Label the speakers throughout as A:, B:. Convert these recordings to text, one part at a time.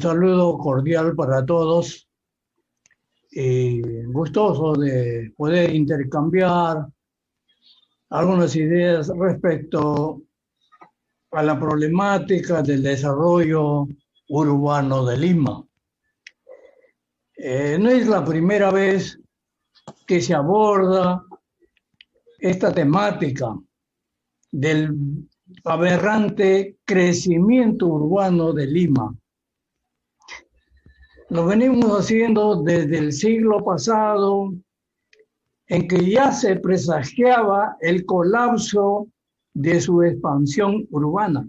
A: saludo cordial para todos y gustoso de poder intercambiar algunas ideas respecto a la problemática del desarrollo urbano de Lima. No es la primera vez que se aborda esta temática del aberrante crecimiento urbano de Lima. Lo venimos haciendo desde el siglo pasado, en que ya se presagiaba el colapso de su expansión urbana.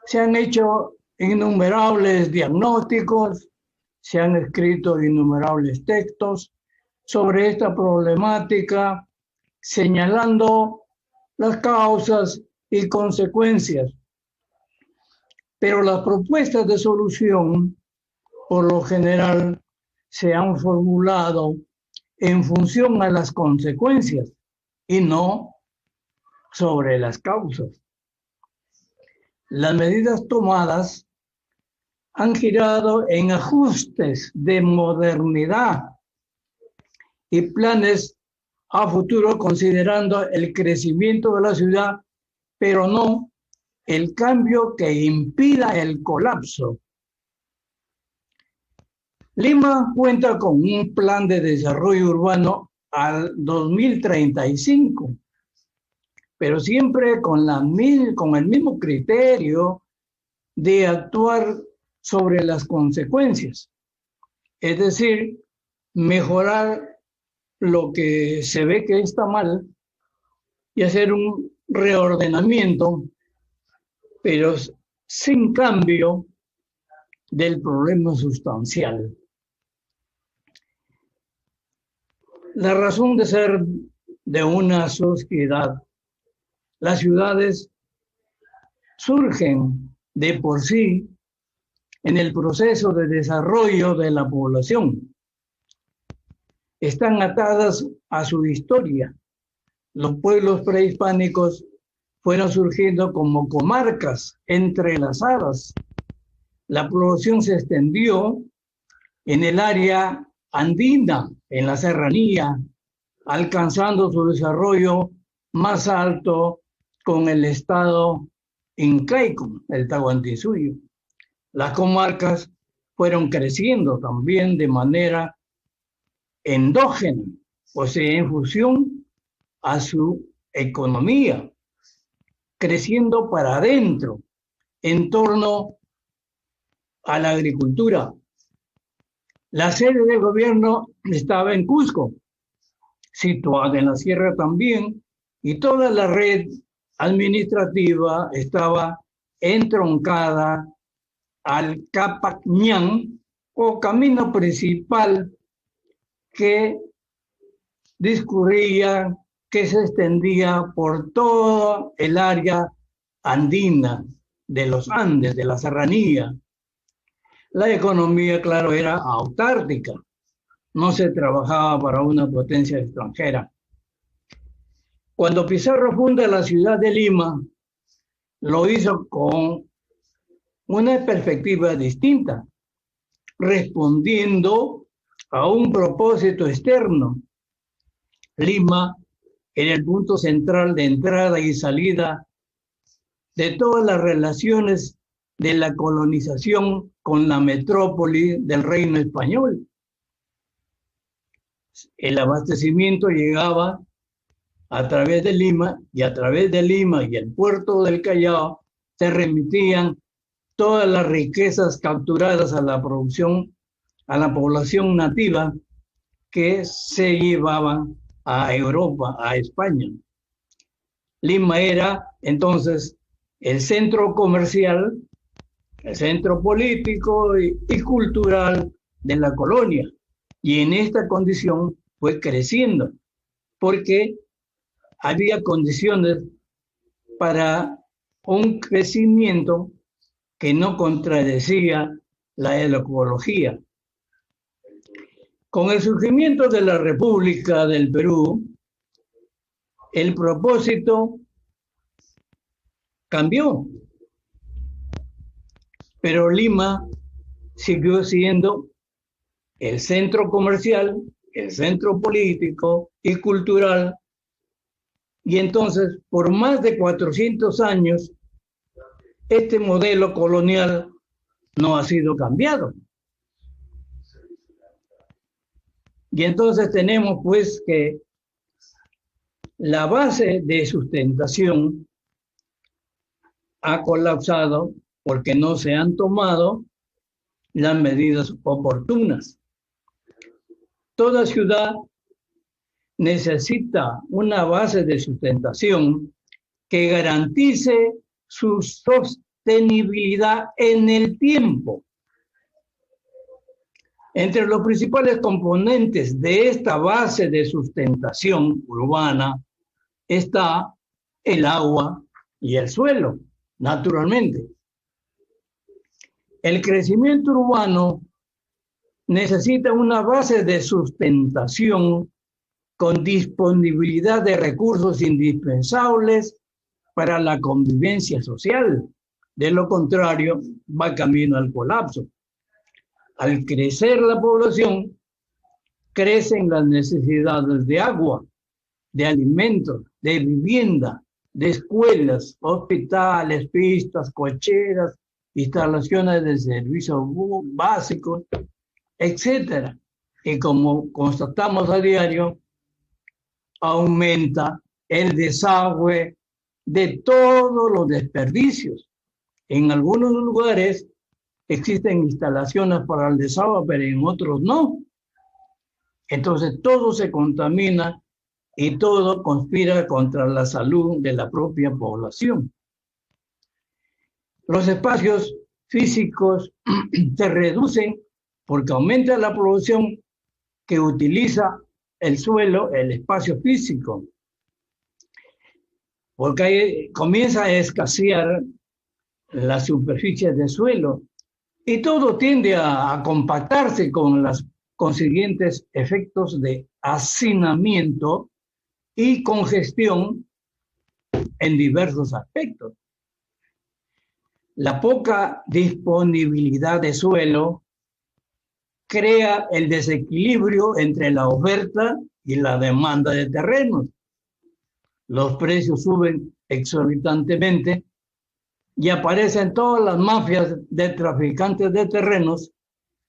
A: Se han hecho innumerables diagnósticos, se han escrito innumerables textos sobre esta problemática, señalando las causas y consecuencias. Pero las propuestas de solución, por lo general, se han formulado en función a las consecuencias y no sobre las causas. Las medidas tomadas han girado en ajustes de modernidad y planes a futuro considerando el crecimiento de la ciudad, pero no el cambio que impida el colapso. Lima cuenta con un plan de desarrollo urbano al 2035, pero siempre con el mismo criterio de actuar sobre las consecuencias, es decir, mejorar lo que se ve que está mal y hacer un reordenamiento, pero sin cambio del problema sustancial. La razón de ser de una sociedad, las ciudades surgen de por sí en el proceso de desarrollo de la población. Están atadas a su historia. Los pueblos prehispánicos fueron surgiendo como comarcas entrelazadas. La población se extendió en el área andina, en la serranía, alcanzando su desarrollo más alto con el estado incaico, el Tahuantinsuyo. Las comarcas fueron creciendo también de manera endógena, o sea, en función a su economía, creciendo para adentro, en torno a la agricultura. La sede del gobierno estaba en Cusco, situada en la sierra también, y toda la red administrativa estaba entroncada al Capacñán, o camino principal que discurría, que se extendía por todo el área andina de los Andes, de la serranía. La economía, claro, era autárquica, no se trabajaba para una potencia extranjera. Cuando Pizarro funda la ciudad de Lima, lo hizo con una perspectiva distinta, respondiendo a un propósito externo. Lima era el punto central de entrada y salida de todas las relaciones de la colonización con la metrópoli del reino español. El abastecimiento llegaba a través de Lima, y a través de Lima y el puerto del Callao se remitían todas las riquezas capturadas a la producción, a la población nativa, que se llevaban a Europa, a España. Lima era entonces el centro comercial, el centro político y cultural de la colonia, y en esta condición fue creciendo, porque había condiciones para un crecimiento que no contradecía la ecología. Con el surgimiento de la República del Perú, el propósito cambió. pero Lima siguió siendo el centro comercial, el centro político y cultural, y entonces por más de 400 años este modelo colonial no ha sido cambiado. Y entonces tenemos pues que la base de sustentación ha colapsado porque no se han tomado las medidas oportunas. Toda ciudad necesita una base de sustentación que garantice su sostenibilidad en el tiempo. Entre los principales componentes de esta base de sustentación urbana está el agua y el suelo, naturalmente. El crecimiento urbano necesita una base de sustentación con disponibilidad de recursos indispensables para la convivencia social. De lo contrario, va camino al colapso. Al crecer la población, crecen las necesidades de agua, de alimentos, de vivienda, de escuelas, hospitales, pistas, cocheras, instalaciones de servicios básicos, etc. Y como constatamos a diario, aumenta el desagüe de todos los desperdicios. En algunos lugares existen instalaciones para el desagüe, pero en otros no. Entonces todo se contamina y todo conspira contra la salud de la propia población. Los espacios físicos se reducen porque aumenta la población que utiliza el suelo, el espacio físico, porque ahí comienza a escasear la superficie de suelo y todo tiende a compactarse con los consiguientes efectos de hacinamiento y congestión en diversos aspectos. La poca disponibilidad de suelo crea el desequilibrio entre la oferta y la demanda de terrenos. Los precios suben exorbitantemente y aparecen todas las mafias de traficantes de terrenos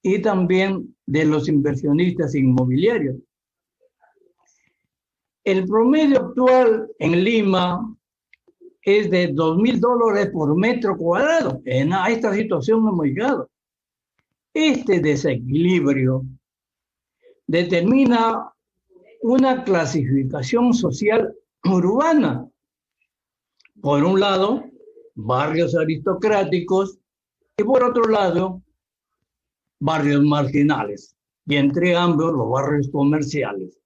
A: y también de los inversionistas inmobiliarios. El promedio actual en Lima es de $2,000 por metro cuadrado. A esta situación hemos llegado. Este desequilibrio determina una clasificación social urbana. Por un lado, barrios aristocráticos y por otro lado, barrios marginales. Y entre ambos, los barrios comerciales.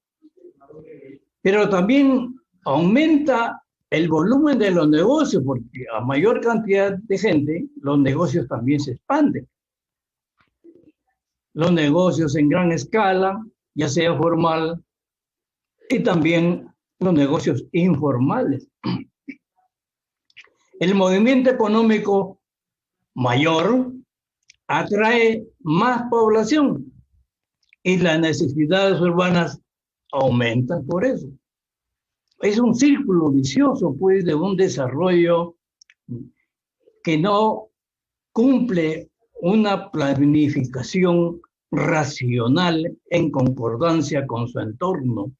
A: Pero también aumenta el volumen de los negocios, porque a mayor cantidad de gente, los negocios también se expanden. Los negocios en gran escala, ya sea formal, y también los negocios informales. El movimiento económico mayor atrae más población y las necesidades urbanas aumentan por eso. Es un círculo vicioso, pues, de un desarrollo que no cumple una planificación racional en concordancia con su entorno.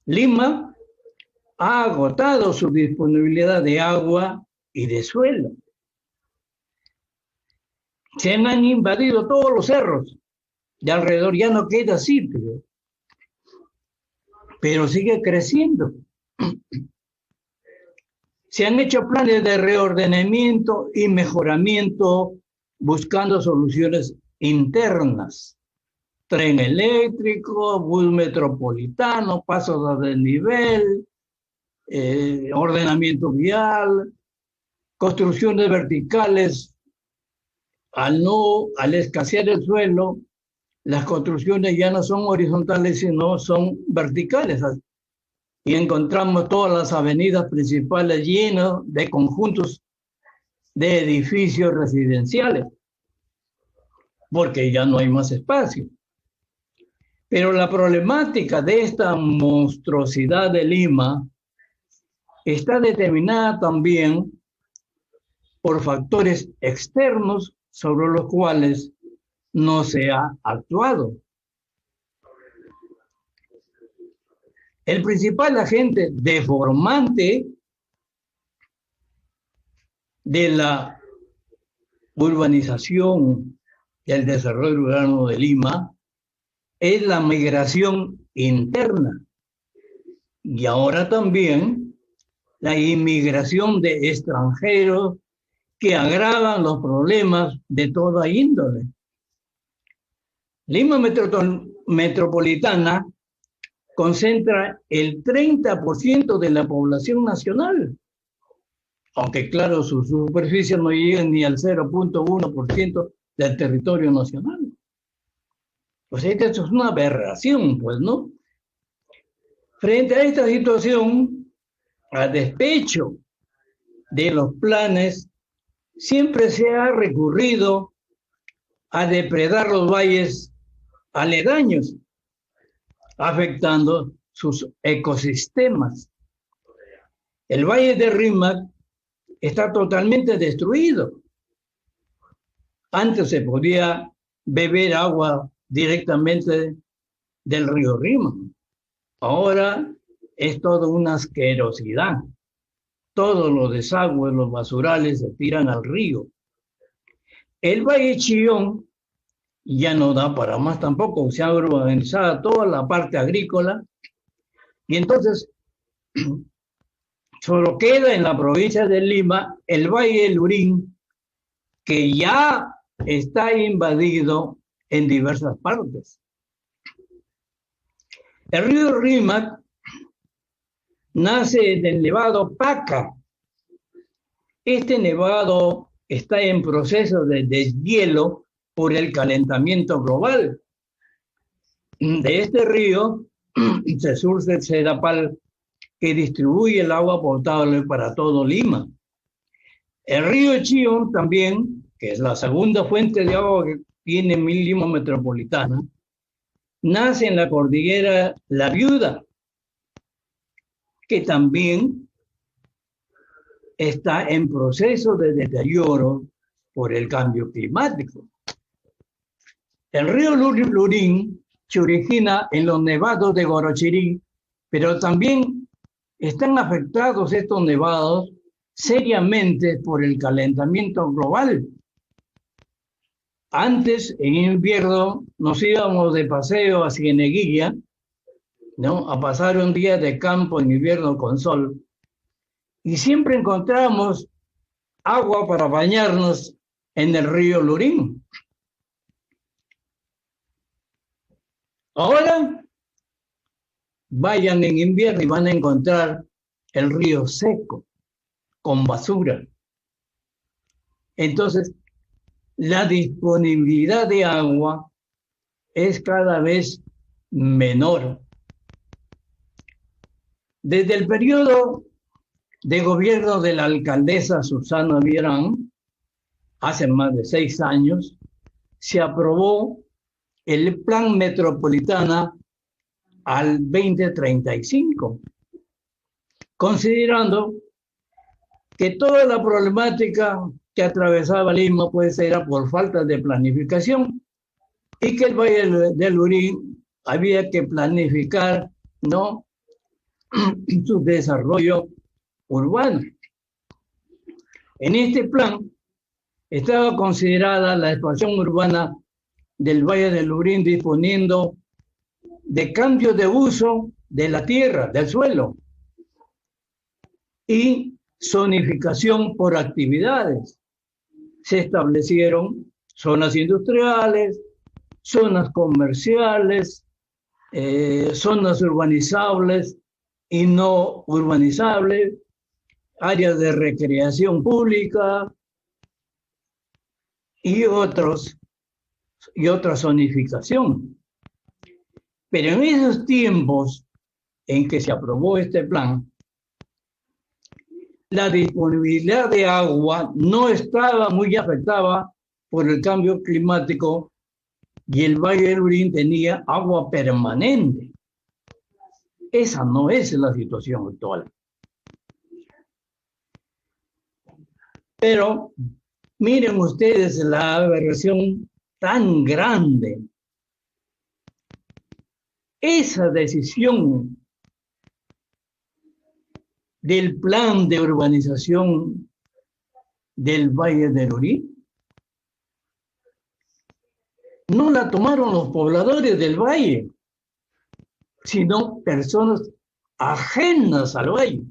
A: Lima ha agotado su disponibilidad de agua y de suelo. Se han invadido todos los cerros de alrededor, ya no queda sitio, pero sigue creciendo. Se han hecho planes de reordenamiento y mejoramiento buscando soluciones internas. Tren eléctrico, bus metropolitano, pasos a desnivel, ordenamiento vial, construcciones verticales. Al escasear el suelo, las construcciones ya no son horizontales, sino son verticales. Y encontramos todas las avenidas principales llenas de conjuntos de edificios residenciales, porque ya no hay más espacio. Pero la problemática de esta monstruosidad de Lima está determinada también por factores externos sobre los cuales no se ha actuado. El principal agente deformante de la urbanización y el desarrollo urbano de Lima es la migración interna y ahora también la inmigración de extranjeros que agravan los problemas de toda índole. Lima metropolitana concentra el 30% de la población nacional, aunque claro, su superficie no llega ni al 0.1% del territorio nacional. Pues esto es una aberración, pues, ¿no? Frente a esta situación, a despecho de los planes, siempre se ha recurrido a depredar los valles aledaños, afectando sus ecosistemas. El valle de Rímac está totalmente destruido. Antes se podía beber agua directamente del río Rímac. Ahora es toda una asquerosidad. Todos los desagües, los basurales se tiran al río. El Valle Chillón ya no da para más tampoco, se ha urbanizado toda la parte agrícola y entonces solo queda en la provincia de Lima el Valle Lurín, que ya está invadido en diversas partes. El río Rímac nace del nevado Paca. Este nevado está en proceso de deshielo por el calentamiento global. De este río se surce el Sedapal, que distribuye el agua potable para todo Lima. El río Chillón también, que es la segunda fuente de agua que tiene Lima metropolitana, nace en la cordillera La Viuda, que también está en proceso de deterioro por el cambio climático. El río Lurín se origina en los nevados de Gorochirí, pero también están afectados estos nevados seriamente por el calentamiento global. Antes, en invierno, nos íbamos de paseo a Cieneguilla, ¿no?, a pasar un día de campo en invierno con sol, y siempre encontramos agua para bañarnos en el río Lurín. Ahora, vayan en invierno y van a encontrar el río seco, con basura. Entonces, la disponibilidad de agua es cada vez menor. Desde el periodo de gobierno de la alcaldesa Susana Vierán, hace más de 6 años, se aprobó el Plan Metropolitana al 2035, considerando que toda la problemática que atravesaba Lima pues era por falta de planificación y que el Valle del Lurín había que planificar, ¿no?, su desarrollo urbano. En este plan estaba considerada la expansión urbana del Valle del Lurín, disponiendo de cambio de uso de la tierra, del suelo, y zonificación por actividades. Se establecieron zonas industriales, zonas comerciales, zonas urbanizables y no urbanizables, áreas de recreación pública y otra zonificación. Pero en esos tiempos en que se aprobó este plan, la disponibilidad de agua no estaba muy afectada por el cambio climático y el Valle del Urín tenía agua permanente. Esa no es la situación actual. Pero miren ustedes la aberración tan grande. Esa decisión del plan de urbanización del Valle del Urín no la tomaron los pobladores del valle, sino personas ajenas al valle.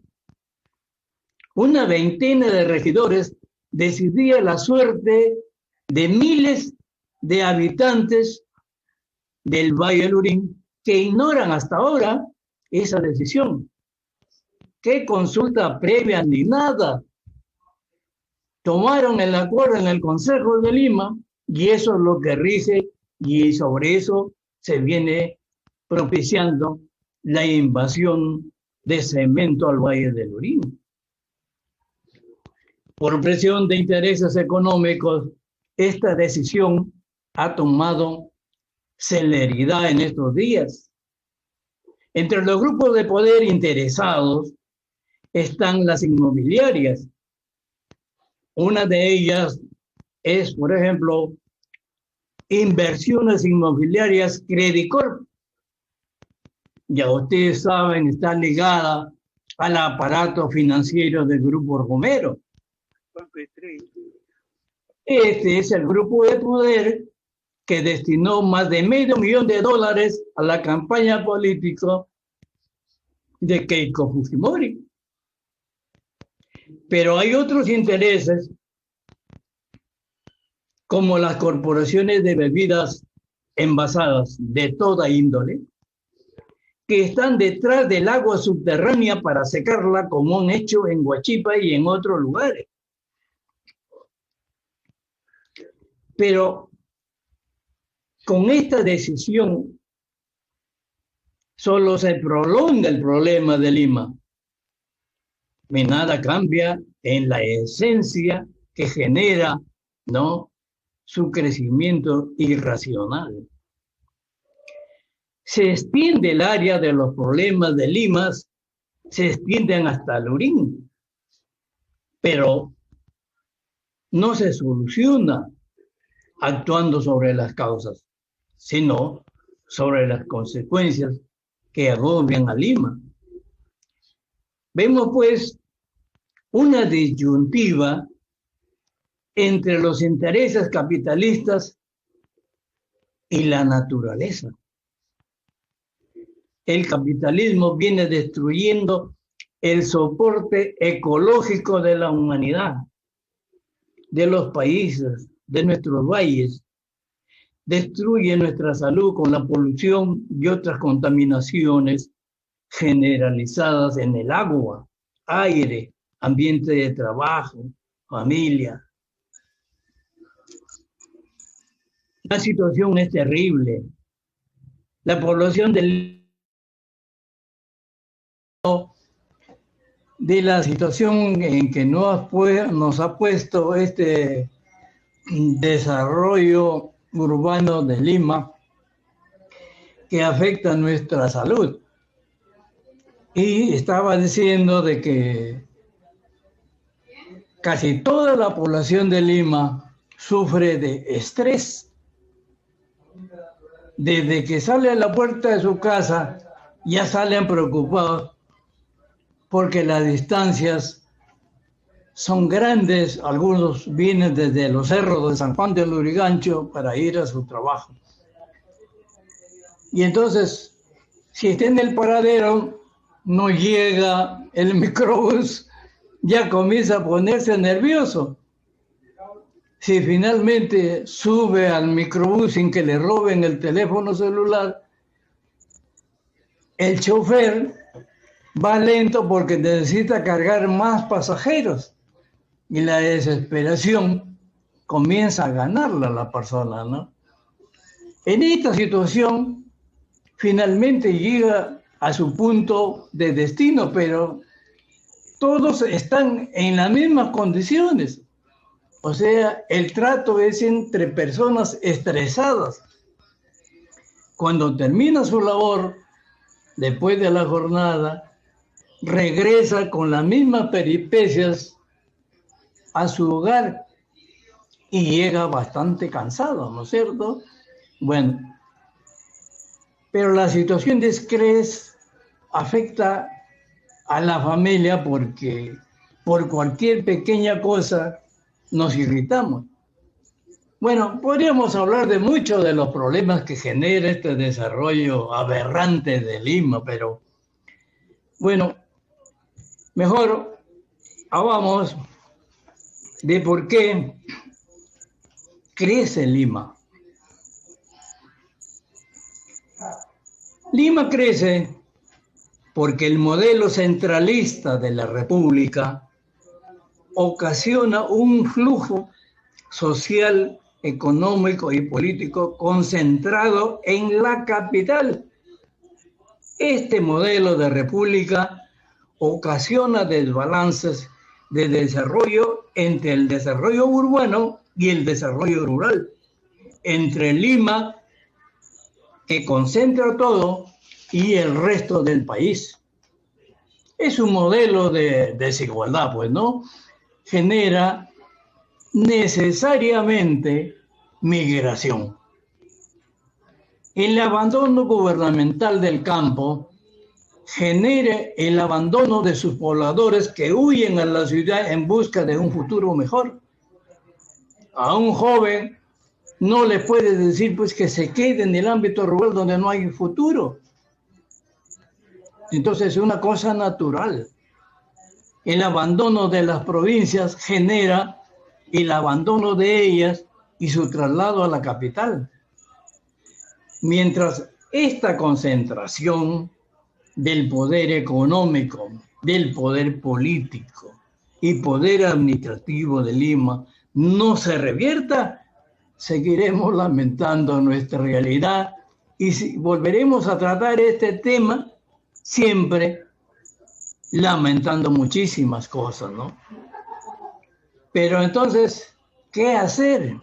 A: Una veintena de regidores decidía la suerte de miles de habitantes del Valle del Urín que ignoran hasta ahora esa decisión. ¿Qué consulta previa ni nada? Tomaron el acuerdo en el Consejo de Lima y eso es lo que rige y sobre eso se viene propiciando la invasión de cemento al Valle del Urín. Por presión de intereses económicos, esta decisión ha tomado celeridad en estos días. Entre los grupos de poder interesados están las inmobiliarias. Una de ellas es, por ejemplo, Inversiones Inmobiliarias Credicorp. Ya ustedes saben, está ligada al aparato financiero del Grupo Romero. Este es el grupo de poder que destinó más de $500,000 a la campaña política de Keiko Fujimori. Pero hay otros intereses, como las corporaciones de bebidas envasadas de toda índole, que están detrás del agua subterránea para secarla, como han hecho en Huachipa y en otros lugares. Pero con esta decisión solo se prolonga el problema de Lima. Y nada cambia en la esencia que genera, ¿no?, su crecimiento irracional. Se extiende el área de los problemas de Lima, se extienden hasta el Urín, pero no se soluciona actuando sobre las causas, sino sobre las consecuencias que agobian a Lima. Vemos pues una disyuntiva entre los intereses capitalistas y la naturaleza. El capitalismo viene destruyendo el soporte ecológico de la humanidad, de los países, de nuestros valles. Destruye nuestra salud con la polución y otras contaminaciones generalizadas en el agua, aire, ambiente de trabajo, familia. La situación es terrible. La población de la situación en que nos ha puesto este desarrollo urbano de Lima, que afecta nuestra salud. Y estaba diciendo de que casi toda la población de Lima sufre de estrés. Desde que sale a la puerta de su casa, ya salen preocupados porque las distancias son grandes. Algunos vienen desde los cerros de San Juan del Lurigancho para ir a su trabajo. Y entonces, si está en el paradero, no llega el microbús, ya comienza a ponerse nervioso. Si finalmente sube al microbús sin que le roben el teléfono celular, el chofer va lento porque necesita cargar más pasajeros. Y la desesperación comienza a ganarla a la persona, ¿no? En esta situación, finalmente llega a su punto de destino, pero todos están en las mismas condiciones. O sea, el trato es entre personas estresadas. Cuando termina su labor, después de la jornada, regresa con las mismas peripecias a su hogar y llega bastante cansado, ¿no es cierto? Bueno, pero la situación de estrés afecta a la familia porque por cualquier pequeña cosa nos irritamos. Bueno, podríamos hablar de muchos de los problemas que genera este desarrollo aberrante de Lima, pero bueno, mejor hablamos de por qué crece Lima. Lima crece porque el modelo centralista de la República ocasiona un flujo social, económico y político concentrado en la capital. Este modelo de república ocasiona desbalances de desarrollo entre el desarrollo urbano y el desarrollo rural, entre Lima, que concentra todo, y el resto del país. Es un modelo de desigualdad, pues, ¿no? Genera necesariamente migración. El abandono gubernamental del campo genera el abandono de sus pobladores que huyen a la ciudad en busca de un futuro mejor. A un joven no le puede decir pues que se quede en el ámbito rural donde no hay futuro. Entonces es una cosa natural. El abandono de las provincias genera el abandono de ellas y su traslado a la capital. Mientras esta concentración del poder económico, del poder político y poder administrativo de Lima no se revierta, seguiremos lamentando nuestra realidad y volveremos a tratar este tema siempre lamentando muchísimas cosas, ¿no? Pero entonces, ¿qué hacer?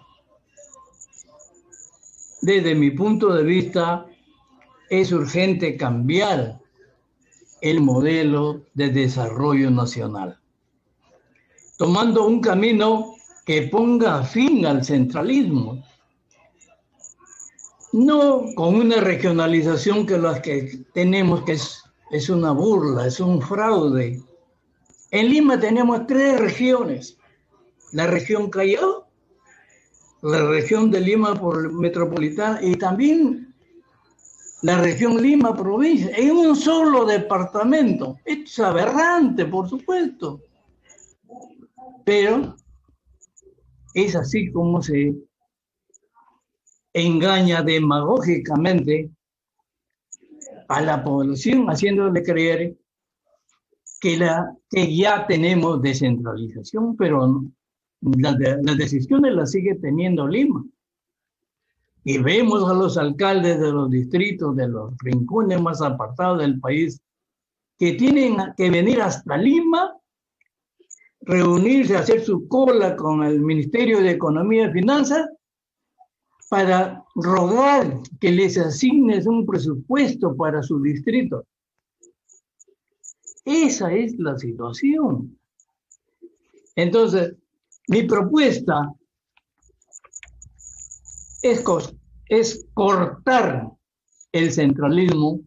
A: Desde mi punto de vista, es urgente cambiar el modelo de desarrollo nacional, tomando un camino que ponga fin al centralismo, no con una regionalización que las que tenemos, que es una burla, es un fraude. En Lima tenemos 3 regiones: la región Callao, la región de Lima metropolitana y también la región Lima provincia, en un solo departamento. Esto es aberrante, por supuesto, pero es así como se engaña demagógicamente a la población, haciéndole creer que ya tenemos descentralización, pero las decisiones las sigue teniendo Lima. Y vemos a los alcaldes de los distritos, de los rincones más apartados del país, que tienen que venir hasta Lima, reunirse, hacer su cola con el Ministerio de Economía y Finanzas para rogar que les asignes un presupuesto para su distrito. Esa es la situación. Entonces, mi propuesta es cortar el centralismo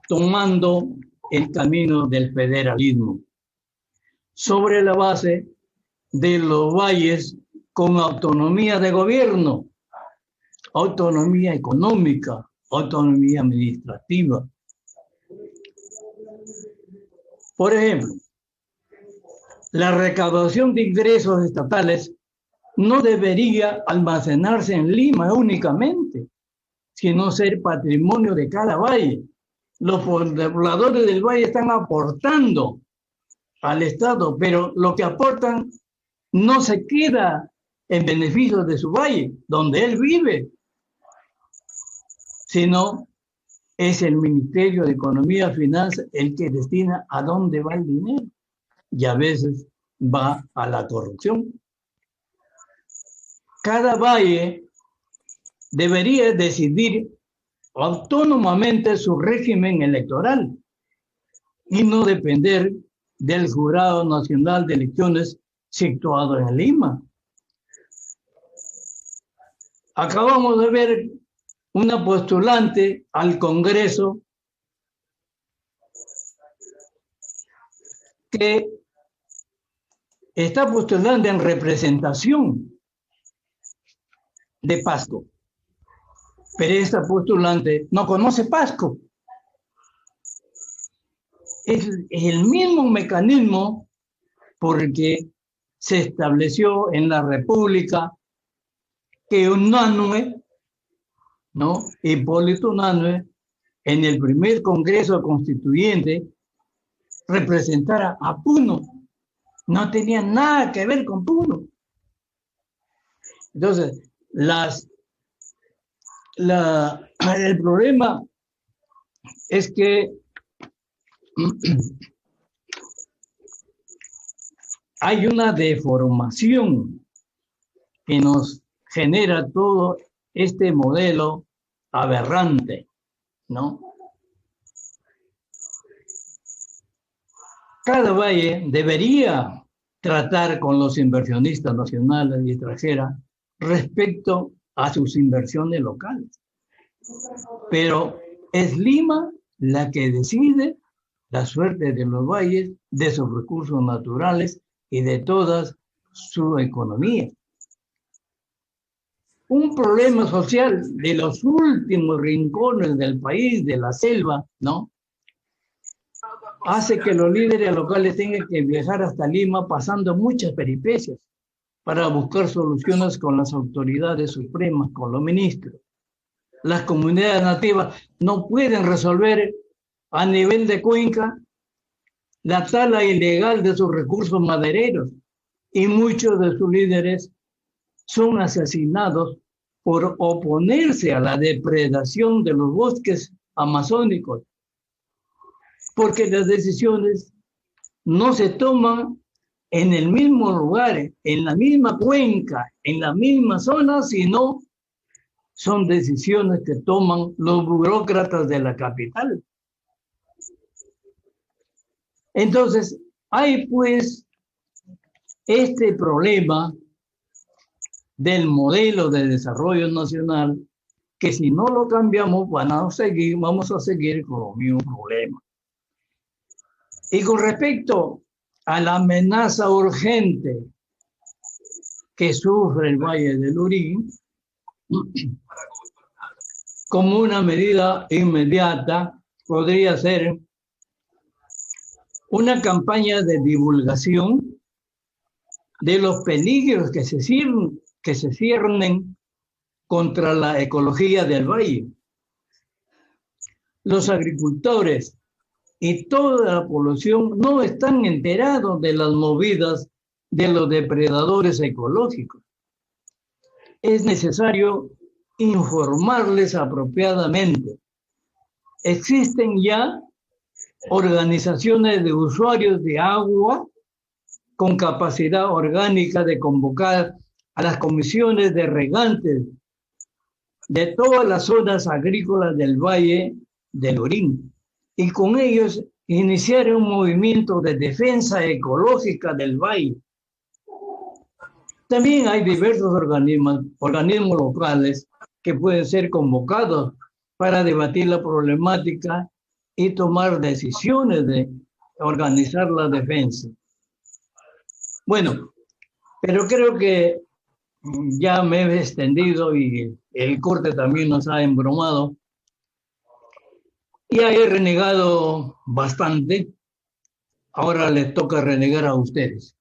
A: tomando el camino del federalismo sobre la base de los valles con autonomía de gobierno, autonomía económica, autonomía administrativa. Por ejemplo, la recaudación de ingresos estatales no debería almacenarse en Lima únicamente, sino ser patrimonio de cada valle. Los pobladores del valle están aportando al Estado, pero lo que aportan no se queda en beneficio de su valle, donde él vive, sino es el Ministerio de Economía y Finanzas el que destina a dónde va el dinero. y a veces va a la corrupción. Cada valle debería decidir autónomamente su régimen electoral y no depender del Jurado Nacional de Elecciones situado en Lima. Acabamos de ver una postulante al Congreso que está postulando en representación de Pasco, pero esta postulante no conoce Pasco. Es el mismo mecanismo porque se estableció en la República que Unanue, ¿no? Hipólito Unanue, en el primer Congreso Constituyente, representara a Puno. No tenía nada que ver con Puno. Entonces, el problema es que hay una deformación que nos genera todo este modelo aberrante, ¿no? Cada valle debería tratar con los inversionistas nacionales y extranjeras respecto a sus inversiones locales. Pero es Lima la que decide la suerte de los valles, de sus recursos naturales y de toda su economía. Un problema social de los últimos rincones del país, de la selva, ¿no? Hace que los líderes locales tengan que viajar hasta Lima pasando muchas peripecias para buscar soluciones con las autoridades supremas, con los ministros. Las comunidades nativas no pueden resolver a nivel de Cuenca la tala ilegal de sus recursos madereros y muchos de sus líderes son asesinados por oponerse a la depredación de los bosques amazónicos, porque las decisiones no se toman en el mismo lugar, en la misma cuenca, en la misma zona, sino son decisiones que toman los burócratas de la capital. Entonces, hay pues este problema del modelo de desarrollo nacional que si no lo cambiamos vamos a seguir con los mismos problemas. Y con respecto a la amenaza urgente que sufre el Valle del Lurín, como una medida inmediata podría ser una campaña de divulgación de los peligros que se ciernen contra la ecología del valle. Los agricultores y toda la población no están enterados de las movidas de los depredadores ecológicos. Es necesario informarles apropiadamente. Existen ya organizaciones de usuarios de agua con capacidad orgánica de convocar a las comisiones de regantes de todas las zonas agrícolas del Valle del Lurín y con ellos iniciar un movimiento de defensa ecológica del valle. También hay diversos organismos locales que pueden ser convocados para debatir la problemática y tomar decisiones de organizar la defensa. Bueno, pero creo que ya me he extendido y el corte también nos ha embromado. Ya he renegado bastante. Ahora les toca renegar a ustedes.